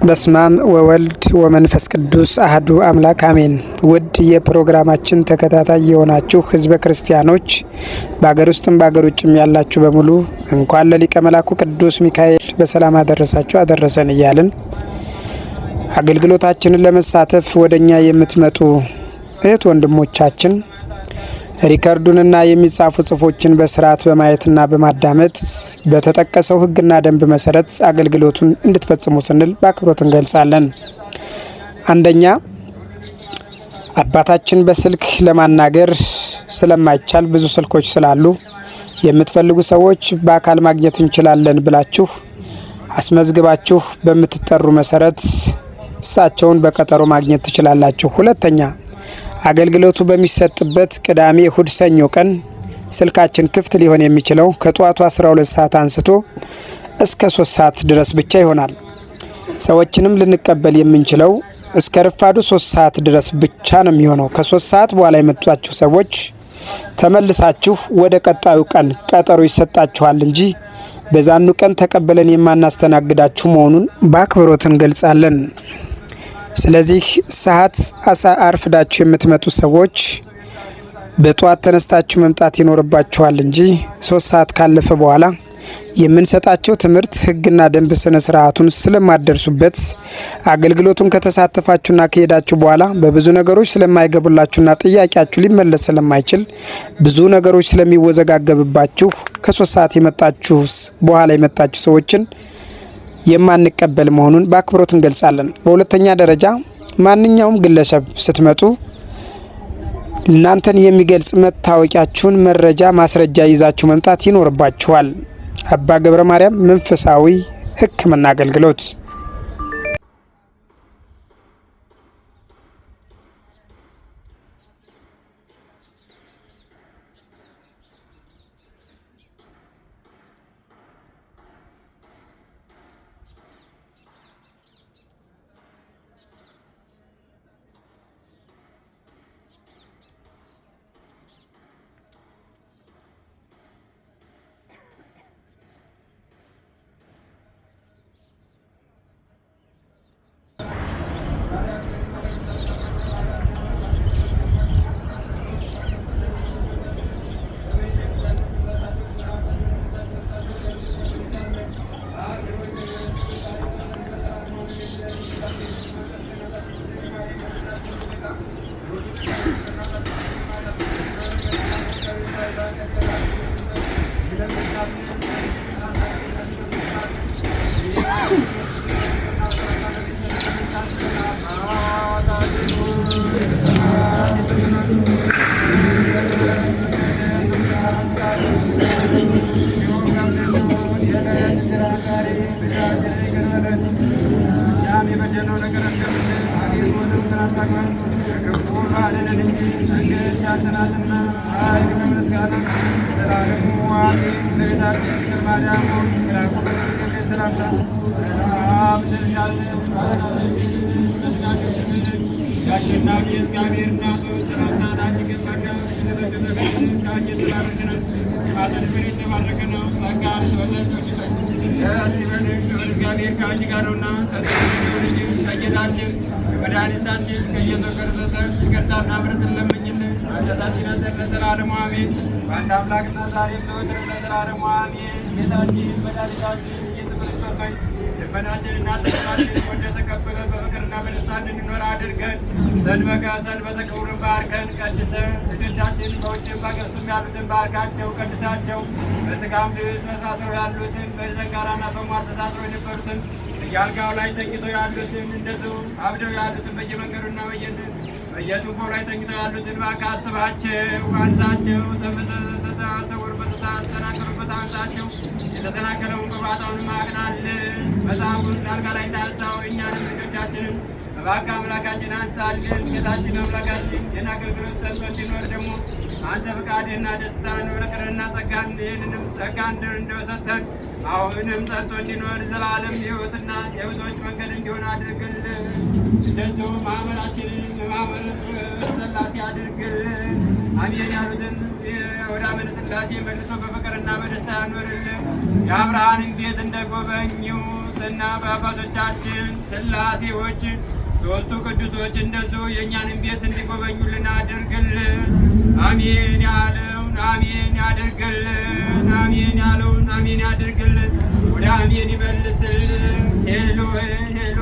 በስማም ወወልድ ወመንፈስ ቅዱስ አህዱ አምላክ አሜን። ውድ የፕሮግራማችን ተከታታይ የሆናችሁ ህዝበ ክርስቲያኖች በአገር ውስጥም በአገር ውጭም ያላችሁ በሙሉ እንኳን ለሊቀ መላኩ ቅዱስ ሚካኤል በሰላም አደረሳችሁ አደረሰን እያልን አገልግሎታችንን ለመሳተፍ ወደኛ የምትመጡ እህት ወንድሞቻችን ሪከርዱንና የሚጻፉ ጽፎችን በስርዓት በማየትና በማዳመጥ በተጠቀሰው ህግና ደንብ መሰረት አገልግሎቱን እንድትፈጽሙ ስንል በአክብሮት እንገልጻለን። አንደኛ፣ አባታችን በስልክ ለማናገር ስለማይቻል ብዙ ስልኮች ስላሉ የምትፈልጉ ሰዎች በአካል ማግኘት እንችላለን ብላችሁ አስመዝግባችሁ በምትጠሩ መሰረት እሳቸውን በቀጠሮ ማግኘት ትችላላችሁ። ሁለተኛ፣ አገልግሎቱ በሚሰጥበት ቅዳሜ፣ እሁድ፣ ሰኞ ቀን ስልካችን ክፍት ሊሆን የሚችለው ከጧቱ 12 ሰዓት አንስቶ እስከ 3 ሰዓት ድረስ ብቻ ይሆናል። ሰዎችንም ልንቀበል የምንችለው እስከ ረፋዱ 3 ሰዓት ድረስ ብቻ ነው የሚሆነው። ከ3 ሰዓት በኋላ የመጣችሁ ሰዎች ተመልሳችሁ ወደ ቀጣዩ ቀን ቀጠሮ ይሰጣችኋል እንጂ በዛኑ ቀን ተቀበለን የማናስተናግዳችሁ መሆኑን በአክብሮት እንገልጻለን። ስለዚህ ሰዓት አርፍዳችሁ የምትመጡ ሰዎች በጧት ተነስታችሁ መምጣት ይኖርባችኋል እንጂ 3 ሰዓት ካለፈ በኋላ የምንሰጣቸው ትምህርት ህግና ደንብ ስነ ስርዓቱን ስለማደርሱበት አገልግሎቱን ከተሳተፋችሁና ከሄዳችሁ በኋላ በብዙ ነገሮች ስለማይገቡላችሁና ጥያቄያችሁ ሊመለስ ስለማይችል ብዙ ነገሮች ስለሚወዘጋገብባችሁ ከ3 ሰዓት የመጣችሁ በኋላ የመጣችሁ ሰዎችን የማንቀበል መሆኑን በአክብሮት እንገልጻለን። በሁለተኛ ደረጃ ማንኛውም ግለሰብ ስትመጡ እናንተን የሚገልጽ መታወቂያችሁን መረጃ ማስረጃ ይዛችሁ መምጣት ይኖርባችኋል። አባ ገብረ ማርያም መንፈሳዊ ሕክምና አገልግሎት። ያልጋው ላይ ተኝተው ያሉትን እንደዚሁ አብደው ያሉትን በየመንገዱና በየቱቦው ላይ ተኝተው ያሉትን እባክህ አስባቸው፣ አንሳቸው፣ ተሰውሩበት፣ ተሰናከሉበት፣ አንሳቸው። የተሰናከለውን ቅባታውን አቅናልን። መጽሐፉን አልጋ ላይ እንዳነሳው እኛንም ልጆቻችንን እባክህ አምላካችን አንሳልን። ጌታችን አምላካችን ይህን አገልግሎት ሰጥቶ እንዲኖር ደግሞ አንተ ፍቃድህና ደስታን ፍቅርና ጸጋን ይህንንም ጸጋ እንደሰጠን አሁንም ጸንቶ እንዲኖር ዘላለም ሕይወትና የብዙዎች መንገድ እንዲሆን አድርግልን። እንደዚሁ ማህበራችንን ማህበረ ሥላሴ አድርግልን። አሜን ያሉትን ወደ አመነ ሥላሴ መልሶ በፍቅርና በደስታ ያኖርልን። የአብርሃምን ቤት እንደጎበኙትና በአባቶቻችን ሥላሴዎች ሦስቱ ቅዱሶች እንደዚሁ የእኛንም ቤት እንዲጎበኙልን አድርግልን። አሜን ያለውን አሜን ያድርግልን። አሜን ያለውን አሜን ያድርግልን። ወደ አሜን ይመልስልን። ሄሎ ሄሎ